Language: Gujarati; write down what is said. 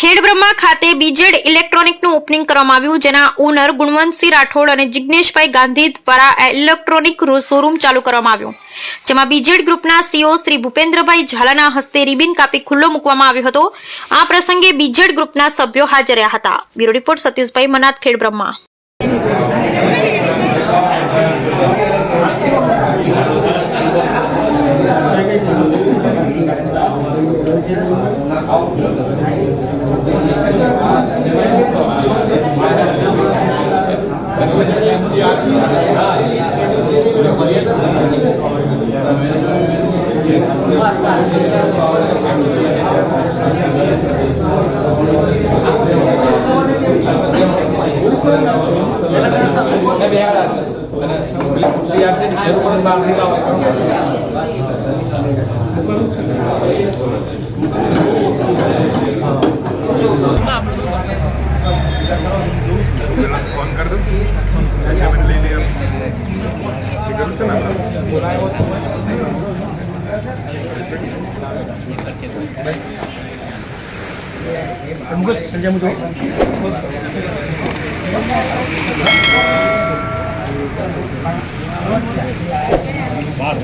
ખેડબ્રહ્મા ખાતે બીજેડ ઇલેક્ટ્રોનિકનું ઓપનિંગ કરવામાં આવ્યું, જેના ઓનર ગુણવંતસિંહ રાઠોડ અને જિગ્નેશભાઈ ગાંધી દ્વારા ઇલેક્ટ્રોનિક શોરૂમ ચાલુ કરવામાં આવ્યું, જેમાં બીજેડ ગ્રુપના સીઓ શ્રી ભૂપેન્દ્રભાઈ ઝાલાના હસ્તે રિબિન કાપી ખુલ્લો મૂકવામાં આવ્યો હતો। આ પ્રસંગે બીજેડ ગ્રુપના સભ્યો હાજર રહ્યા હતા। બ્યુરો રિપોર્ટ સતીશભાઈ મનાત, ખેડબ્રહ્મા। फोन कर दो मैंने ले लिया संजय मुझे बात